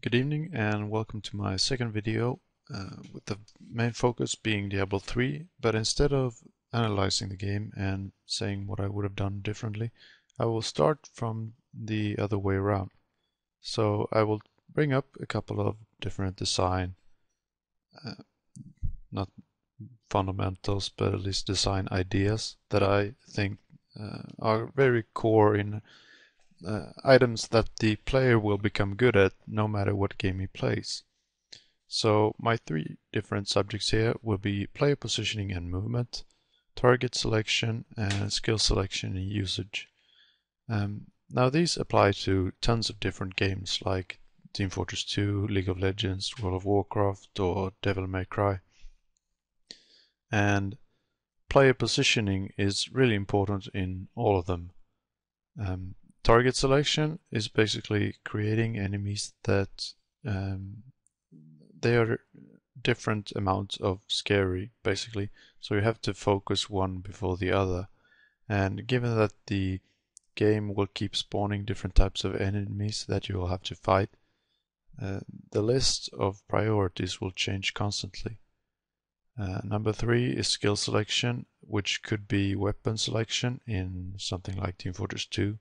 Good evening and welcome to my second video with the main focus being Diablo 3, but instead of analyzing the game and saying what I would have done differently, I will start from the other way around. So I will bring up a couple of different design, not fundamentals, but at least design ideas that I think are very core in items that the player will become good at no matter what game he plays. So my three different subjects here will be player positioning and movement, target selection, and skill selection and usage. Now these apply to tons of different games like Team Fortress 2, League of Legends, World of Warcraft, or Devil May Cry. And player positioning is really important in all of them. Target selection is basically creating enemies that they are different amounts of scary, basically. So you have to focus one before the other. And given that the game will keep spawning different types of enemies that you will have to fight, the list of priorities will change constantly. Number 3 is skill selection, which could be weapon selection in something like Team Fortress 2.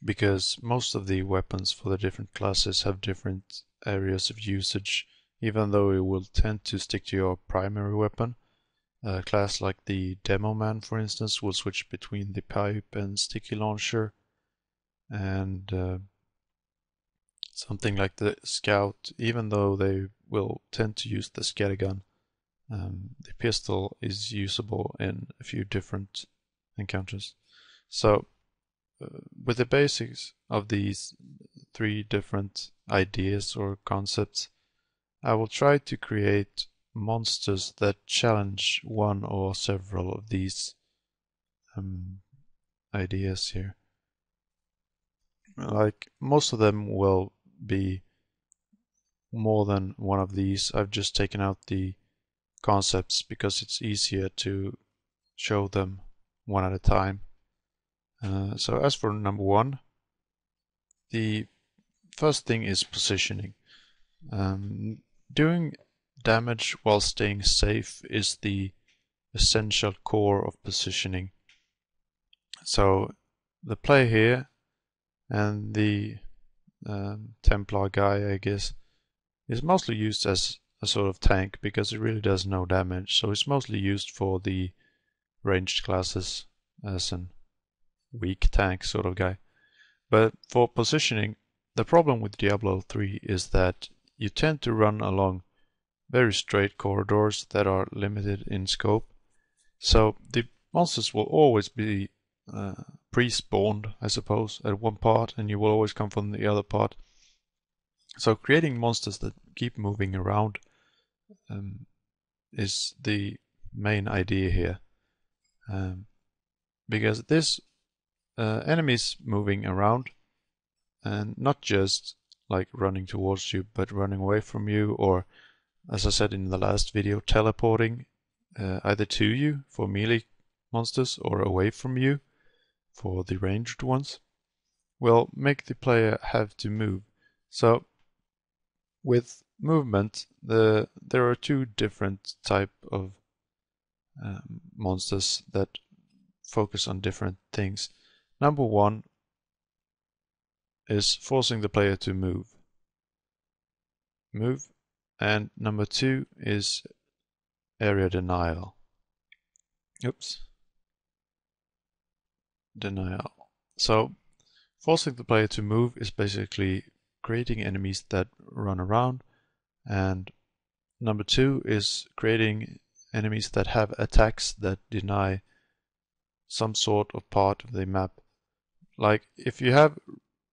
Because most of the weapons for the different classes have different areas of usage, even though it will tend to stick to your primary weapon. A class like the Demo Man, for instance, will switch between the pipe and sticky launcher, and something like the Scout, even though they will tend to use the scattergun, the pistol is usable in a few different encounters. So with the basics of these three different ideas or concepts, I will try to create monsters that challenge one or several of these ideas here. Like, most of them will be more than one of these. I've just taken out the concepts because it's easier to show them one at a time. So as for number 1, the first thing is positioning. Doing damage while staying safe is the essential core of positioning. So the player here and the Templar guy, I guess, is mostly used as a sort of tank because it really does no damage. So it's mostly used for the ranged classes as an weak tank sort of guy. But for positioning, the problem with Diablo 3 is that you tend to run along very straight corridors that are limited in scope. So the monsters will always be pre-spawned, I suppose, at one part, and you will always come from the other part. So creating monsters that keep moving around is the main idea here. Because this enemies moving around, and not just like running towards you, but running away from you, or as I said in the last video, teleporting either to you for melee monsters or away from you for the ranged ones, will make the player have to move. So with movement, there are two different type of monsters that focus on different things. Number 1 is forcing the player to move. And number 2 is area denial. Denial. So forcing the player to move is basically creating enemies that run around, and number 2 is creating enemies that have attacks that deny some sort of part of the map. Like, if you have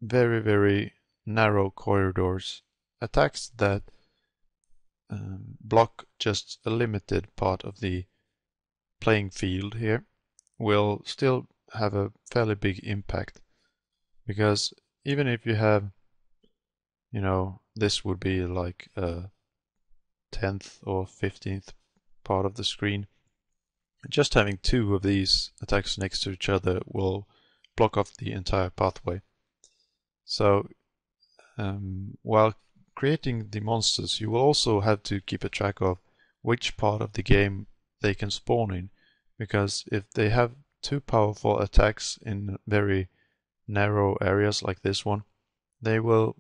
very, very narrow corridors, attacks that block just a limited part of the playing field here will still have a fairly big impact. Because even if you have, this would be like a 10th or 15th part of the screen, just having 2 of these attacks next to each other will block off the entire pathway. So while creating the monsters, you will also have to keep a track of which part of the game they can spawn in, because if they have too powerful attacks in very narrow areas like this one, they will,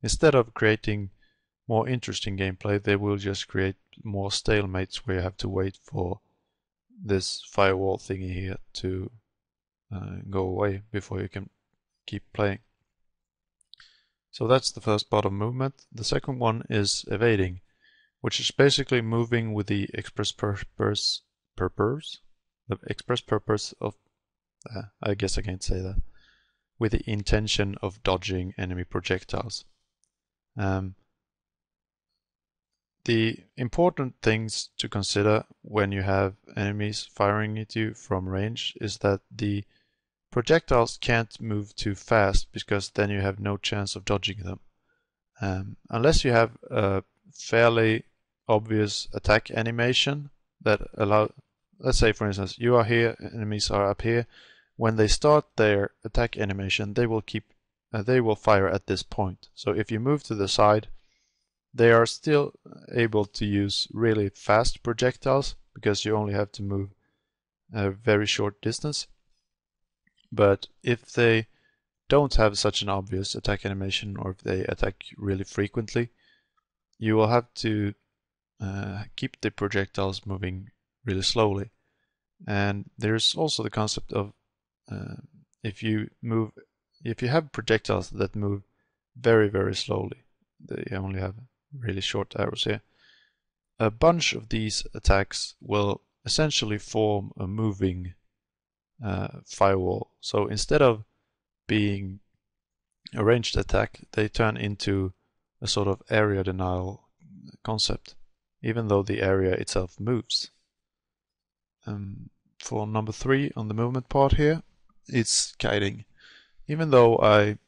instead of creating more interesting gameplay, they will just create more stalemates where you have to wait for this firewall thingy here to go away before you can keep playing. So that's the first part of movement. The second one is evading, which is basically moving with the express purpose of, I guess I can't say that, with the intention of dodging enemy projectiles. The important things to consider when you have enemies firing at you from range is that the projectiles can't move too fast, because then you have no chance of dodging them. Unless you have a fairly obvious attack animation that allow, let's say for instance you are here, enemies are up here. When they start their attack animation, they will fire at this point. So if you move to the side, they are still able to use really fast projectiles, because you only have to move a very short distance. But if they don't have such an obvious attack animation, or if they attack really frequently, you will have to keep the projectiles moving really slowly. And there's also the concept of if you have projectiles that move very, very slowly, they only have really short arrows here, a bunch of these attacks will essentially form a moving firewall. So instead of being a ranged attack, they turn into a sort of area denial concept, even though the area itself moves. For number 3 on the movement part here, it's kiting. Even though I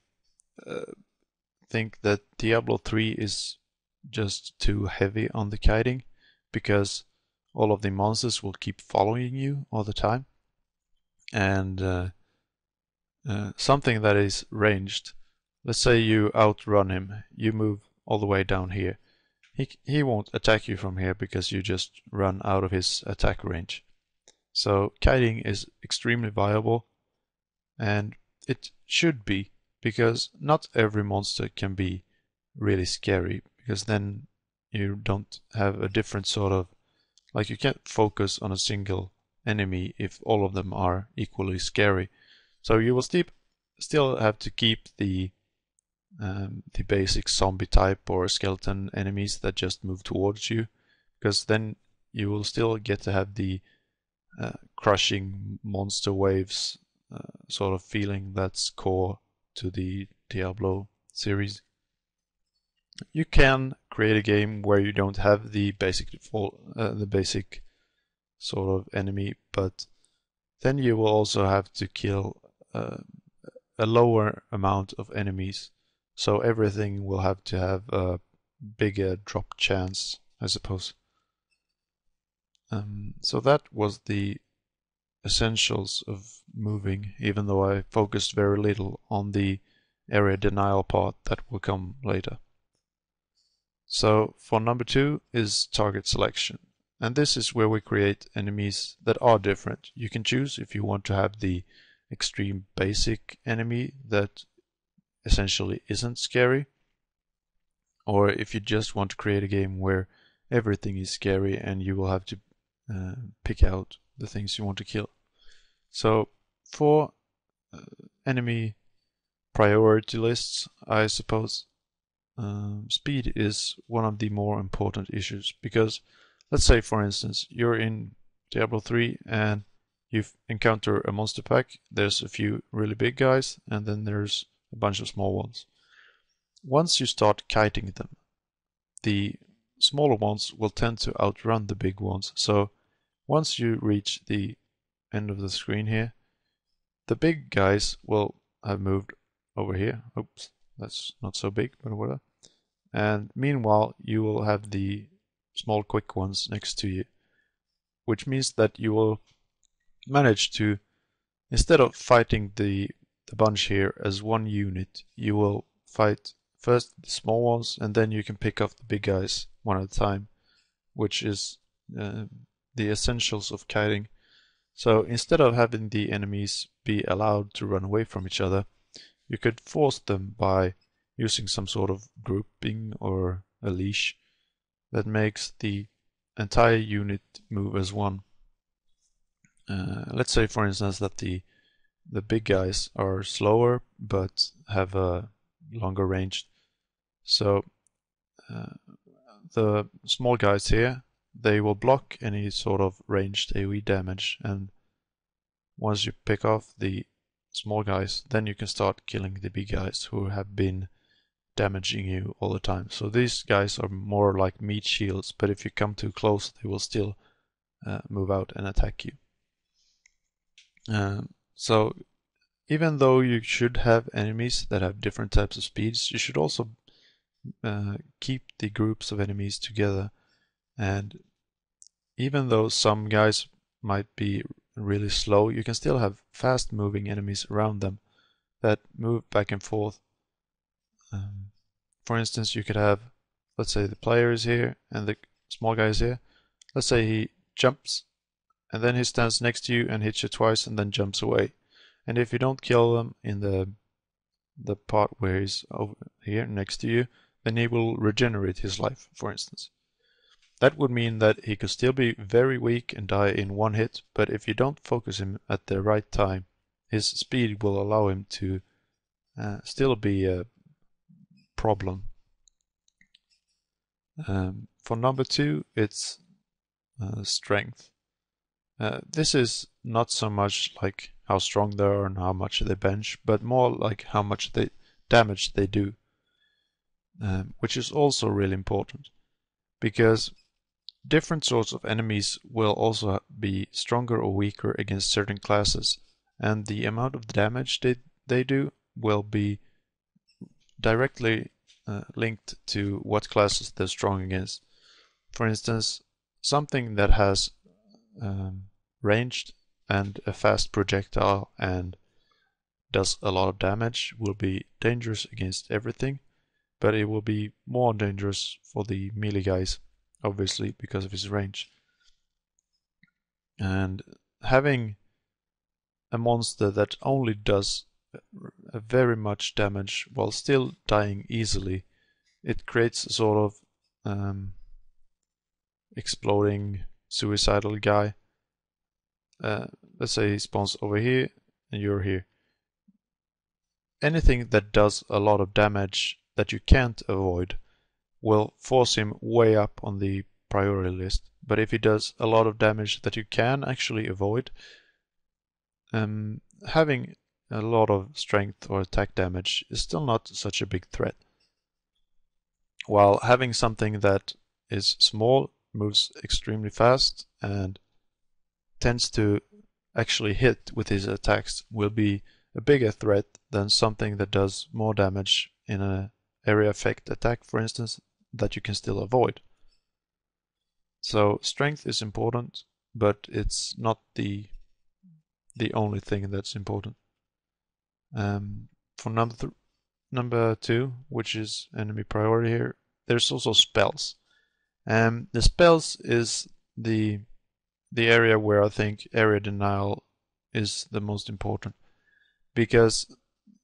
think that Diablo 3 is just too heavy on the kiting, because all of the monsters will keep following you all the time, and something that is ranged, let's say you outrun him, you move all the way down here, he won't attack you from here because you just run out of his attack range. So kiting is extremely viable, and it should be, because not every monster can be really scary, because then you don't have a different sort of, like, you can't focus on a single enemy if all of them are equally scary. So you will still have to keep the basic zombie type or skeleton enemies that just move towards you, because then you will still get to have the crushing monster waves sort of feeling that's core to the Diablo series. You can create a game where you don't have the basic sort of enemy, but then you will also have to kill a lower amount of enemies, so everything will have to have a bigger drop chance, I suppose. So that was the essentials of moving, even though I focused very little on the area denial part that will come later. So for number 2 is target selection, and this is where we create enemies that are different. You can choose if you want to have the extreme basic enemy that essentially isn't scary, or if you just want to create a game where everything is scary and you will have to pick out the things you want to kill. So for enemy priority lists, I suppose speed is one of the more important issues, because let's say for instance you're in Diablo 3 and you encounter a monster pack. There's a few really big guys and then there's a bunch of small ones. Once you start kiting them, the smaller ones will tend to outrun the big ones. So once you reach the end of the screen here, the big guys will have moved over here. Oops, that's not so big, but whatever. And meanwhile, you will have the small quick ones next to you, which means that you will manage to, instead of fighting the bunch here as one unit, you will fight first the small ones, and then you can pick off the big guys one at a time, which is the essentials of kiting. So instead of having the enemies be allowed to run away from each other, you could force them by using some sort of grouping or a leash that makes the entire unit move as one. Let's say, for instance, that the big guys are slower but have a longer range. So the small guys here, they will block any sort of ranged AoE damage, and once you pick off the small guys, then you can start killing the big guys who have been damaging you all the time. So these guys are more like meat shields, but if you come too close, they will still move out and attack you. So even though you should have enemies that have different types of speeds, you should also keep the groups of enemies together. And even though some guys might be really slow, you can still have fast moving enemies around them that move back and forth. For instance, you could have, let's say the player is here and the small guy is here. Let's say he jumps and then he stands next to you and hits you twice and then jumps away. And if you don't kill him in the part where he's over here next to you, then he will regenerate his life, for instance. That would mean that he could still be very weak and die in one hit, but if you don't focus him at the right time, his speed will allow him to still be a problem. For number 2, it's strength. This is not so much like how strong they are and how much they bench, but more like how much damage they do, which is also really important, because different sorts of enemies will also be stronger or weaker against certain classes, and the amount of damage they do will be directly linked to what classes they're strong against. For instance, something that has ranged and a fast projectile and does a lot of damage will be dangerous against everything, but it will be more dangerous for the melee guys, obviously, because of his range. And having a monster that only does very much damage while still dying easily, it creates a sort of exploding suicidal guy. Let's say he spawns over here and you're here. Anything that does a lot of damage that you can't avoid will force him way up on the priority list. But if he does a lot of damage that you can actually avoid, having a lot of strength or attack damage is still not such a big threat. While having something that is small, moves extremely fast, and tends to actually hit with his attacks will be a bigger threat than something that does more damage in an area effect attack, for instance, that you can still avoid. So strength is important, but it's not the only thing that's important. For number 2, which is enemy priority here, there's also spells. The spells is the area where I think area denial is the most important, because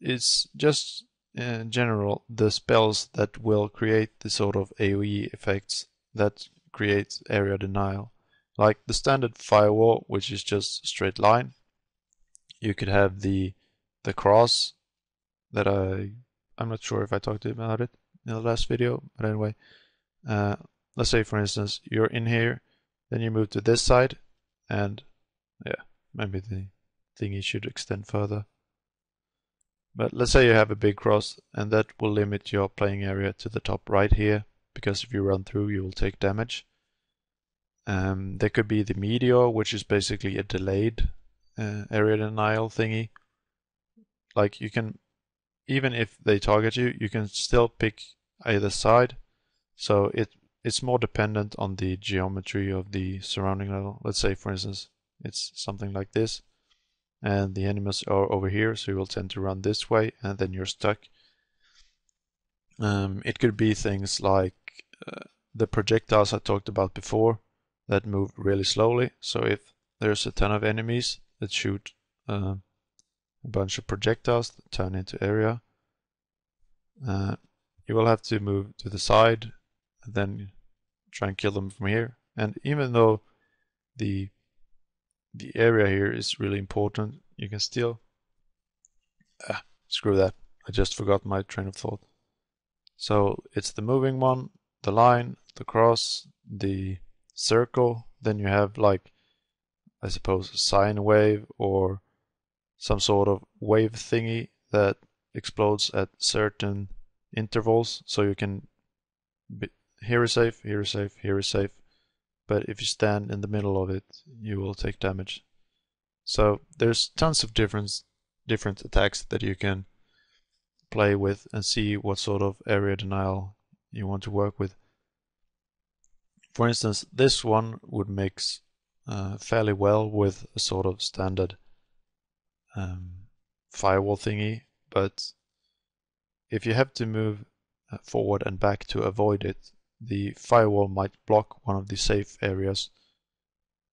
it's just in general the spells that will create the sort of AoE effects that create area denial. Like the standard firewall, which is just a straight line. You could have the cross that I'm not sure if I talked about it in the last video, but anyway, let's say for instance you're in here, then you move to this side, and yeah, maybe the thingy should extend further. But let's say you have a big cross, and that will limit your playing area to the top right here, because if you run through you will take damage. There could be the meteor, which is basically a delayed area denial thingy. Like you can, even if they target you, you can still pick either side. So it's more dependent on the geometry of the surrounding level. Let's say for instance it's something like this, and the enemies are over here, so you will tend to run this way, and then you're stuck. It could be things like the projectiles I talked about before that move really slowly. So if there's a ton of enemies that shoot a bunch of projectiles that turn into area, you will have to move to the side and then try and kill them from here. And even though the area here is really important, you can still screw that. I just forgot my train of thought. So it's the moving one, the line, the cross, the circle. Then you have, like, I suppose, a sine wave or some sort of wave thingy that explodes at certain intervals. So you can be, here is safe, here is safe, here is safe. But if you stand in the middle of it, you will take damage. So there's tons of different attacks that you can play with and see what sort of area denial you want to work with. For instance, this one would mix fairly well with a sort of standard firewall thingy, but if you have to move forward and back to avoid it, the firewall might block one of the safe areas.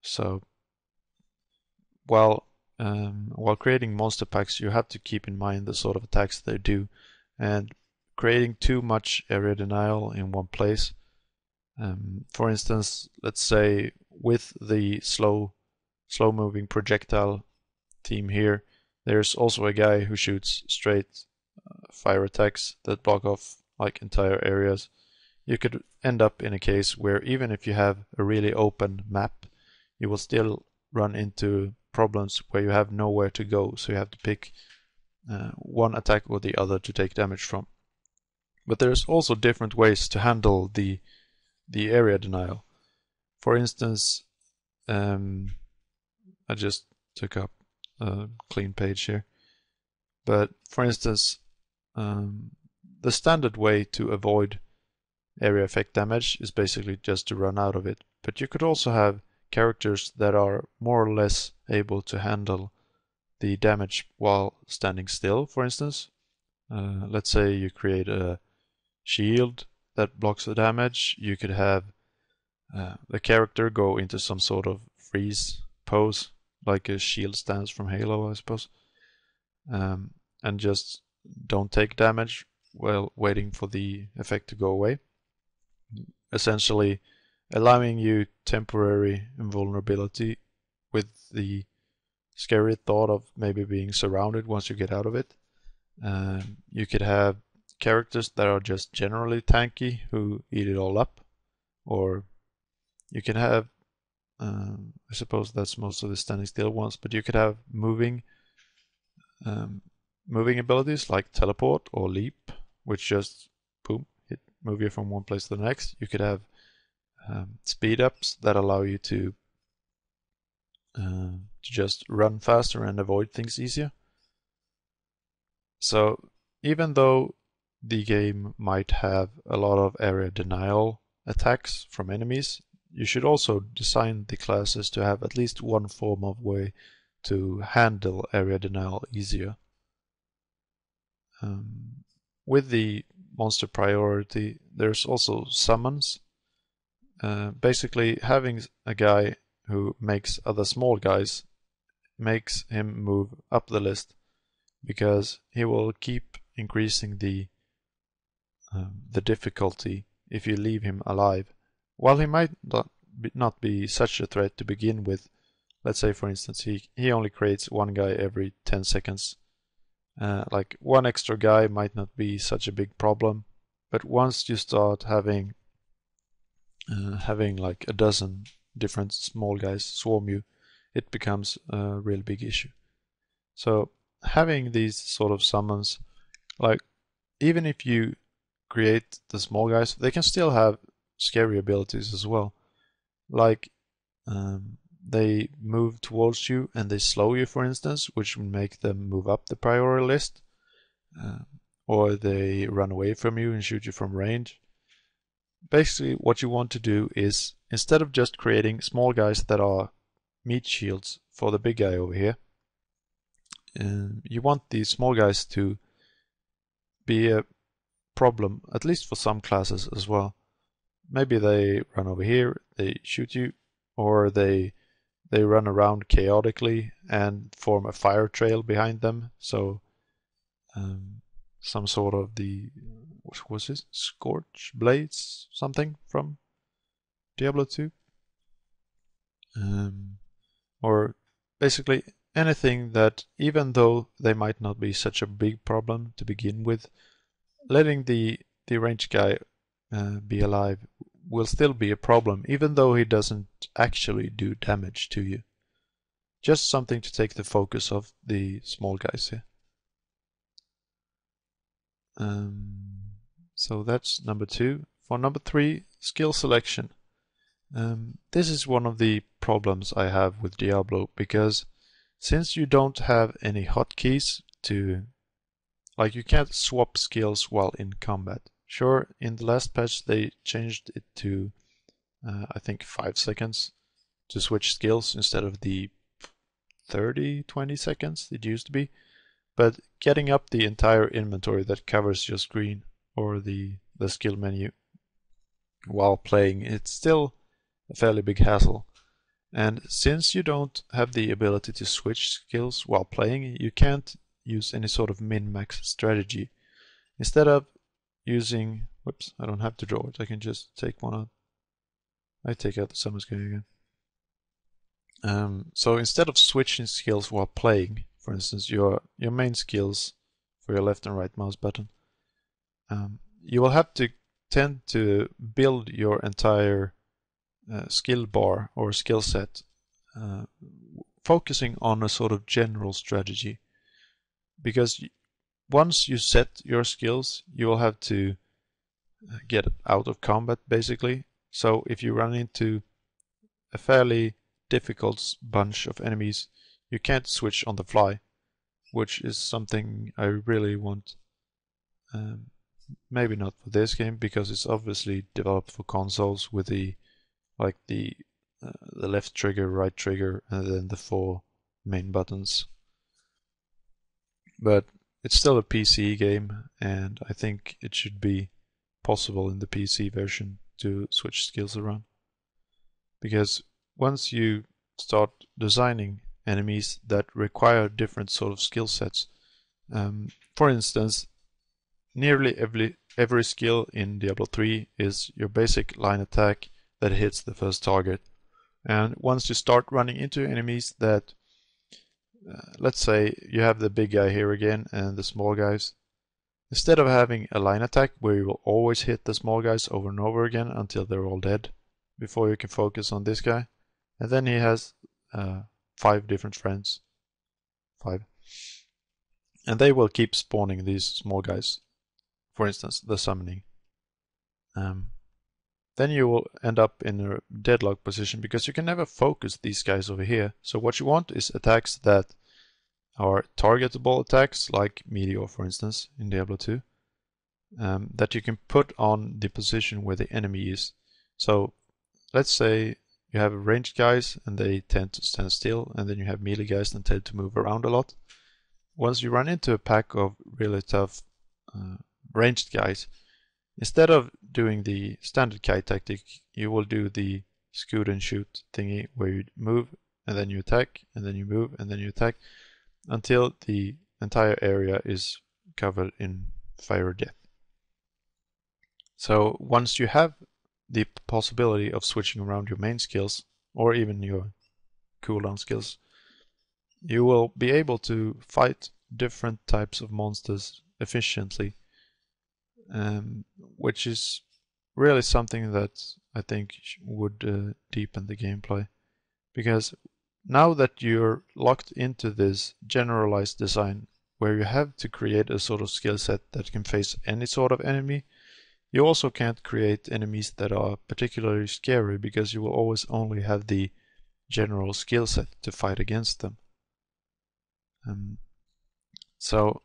So while creating monster packs, you have to keep in mind the sort of attacks they do, and creating too much area denial in one place. For instance, let's say with the slow moving projectile team here, there's also a guy who shoots straight fire attacks that block off like entire areas. You could end up in a case where even if you have a really open map, you will still run into problems where you have nowhere to go, so you have to pick one attack or the other to take damage from. But there's also different ways to handle the area denial. For instance, I just took up a clean page here. But for instance, the standard way to avoid area effect damage is basically just to run out of it. But you could also have characters that are more or less able to handle the damage while standing still, for instance. Let's say you create a shield that blocks the damage. You could have the character go into some sort of freeze pose, like a shield stance from Halo, I suppose, and just don't take damage while waiting for the effect to go away. Essentially allowing you temporary invulnerability with the scary thought of maybe being surrounded once you get out of it. You could have characters that are just generally tanky who eat it all up, or you can have, I suppose that's most of the standing still ones, but you could have moving abilities like teleport or leap, which just boom, move you from one place to the next. You could have speed ups that allow you to just run faster and avoid things easier. So even though the game might have a lot of area denial attacks from enemies, you should also design the classes to have at least one form of way to handle area denial easier. With the monster priority, there's also summons. Basically, having a guy who makes other small guys makes him move up the list, because he will keep increasing the difficulty if you leave him alive. While he might not be such a threat to begin with, let's say for instance he only creates one guy every 10 seconds. Like one extra guy might not be such a big problem, but once you start having like a dozen different small guys swarm you, it becomes a real big issue. So having these sort of summons, like even if you create the small guys, they can still have scary abilities as well. Like they move towards you and they slow you, for instance, which will make them move up the priority list. Or they run away from you and shoot you from range. Basically, what you want to do is, instead of just creating small guys that are meat shields for the big guy over here, you want these small guys to be a problem, at least for some classes as well. Maybe they run over here, they shoot you, or they run around chaotically and form a fire trail behind them. So some sort of what was this? Scorch Blades, something from Diablo 2. Or basically anything that, even though they might not be such a big problem to begin with, letting the ranged guy be alive will still be a problem, even though he doesn't actually do damage to you. Just something to take the focus of the small guys here. So that's number 2. For number 3, skill selection. This is one of the problems I have with Diablo, because since you don't have any hotkeys to, like, you can't swap skills while in combat. Sure, in the last patch they changed it to I think 5 seconds to switch skills instead of the 20 seconds it used to be. But getting up the entire inventory that covers your screen or the skill menu while playing, it's still a fairly big hassle. And since you don't have the ability to switch skills while playing, you can't use any sort of min-max strategy. Instead of using, whoops, I don't have to draw it, I can just take one out. I take out the summer scale again. So instead of switching skills while playing, for instance, your main skills for your left and right mouse button, you will have to tend to build your entire skill bar or skill set, focusing on a sort of general strategy. Because once you set your skills, you will have to get out of combat, basically. So if you run into a fairly difficult bunch of enemies, you can't switch on the fly, which is something I really want. Maybe not for this game, because it's obviously developed for consoles with the left trigger, right trigger, and then the 4 main buttons. But it's still a PC game, and I think it should be possible in the PC version to switch skills around. Because once you start designing enemies that require different sort of skill sets, for instance, nearly every skill in Diablo 3 is your basic line attack that hits the first target. And once you start running into enemies that, let's say you have the big guy here again and the small guys, instead of having a line attack where you will always hit the small guys over and over again until they're all dead before you can focus on this guy, and then he has 5 different friends, 5, and they will keep spawning these small guys. For instance, the summoning. Then you will end up in a deadlock position because you can never focus these guys over here. So what you want is attacks that are targetable attacks, like Meteor, for instance, in Diablo 2, that you can put on the position where the enemy is. So let's say you have ranged guys and they tend to stand still, and then you have melee guys that tend to move around a lot. Once you run into a pack of really tough ranged guys, instead of doing the standard kite tactic, you will do the scoot and shoot thingy where you move and then you attack and then you move and then you attack until the entire area is covered in fire death. So once you have the possibility of switching around your main skills or even your cooldown skills, you will be able to fight different types of monsters efficiently, which is really something that I think would deepen the gameplay. Because now that you're locked into this generalized design where you have to create a sort of skill set that can face any sort of enemy, you also can't create enemies that are particularly scary because you will always only have the general skill set to fight against them. So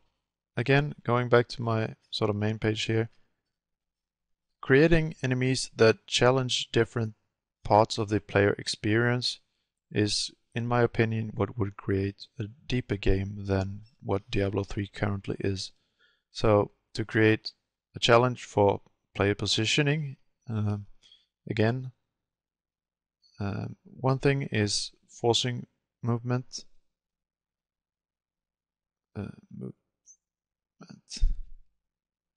again, going back to my sort of main page here, creating enemies that challenge different parts of the player experience is, in my opinion, what would create a deeper game than what Diablo 3 currently is. So to create a challenge for player positioning. Again, one thing is forcing movement,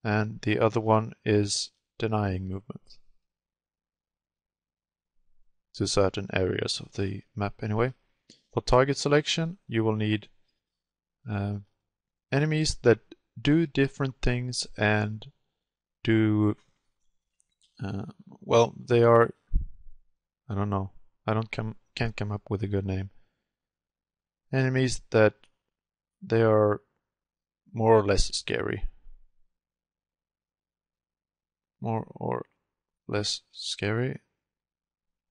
and the other one is denying movement to certain areas of the map anyway. For target selection, you will need enemies that do different things and do well, they are, I don't know, can't come up with a good name. Enemies that they are more or less scary. More or less scary,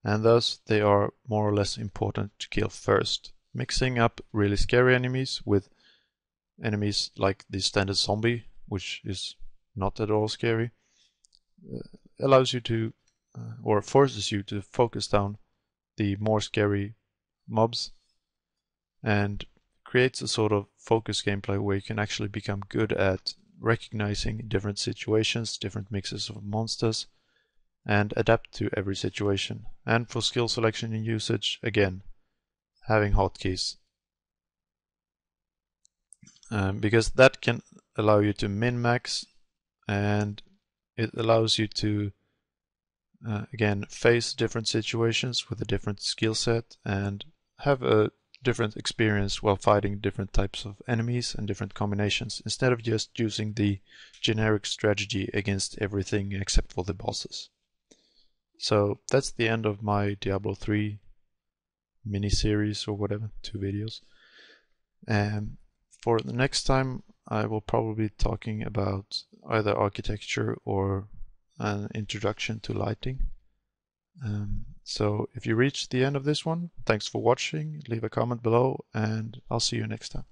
and thus they are more or less important to kill first. Mixing up really scary enemies with enemies like the standard zombie, which is not at all scary, allows you to, or forces you to focus down the more scary mobs, and creates a sort of focus gameplay where you can actually become good at recognizing different situations, different mixes of monsters, and adapt to every situation. And for skill selection and usage, again, having hotkeys. Because that can allow you to min-max, and it allows you to again face different situations with a different skill set and have a different experience while fighting different types of enemies and different combinations, instead of just using the generic strategy against everything except for the bosses. So that's the end of my Diablo 3 mini-series or whatever, 2 videos. And for the next time I will probably be talking about either architecture or an introduction to lighting. So if you reached the end of this one, thanks for watching, leave a comment below, and I'll see you next time.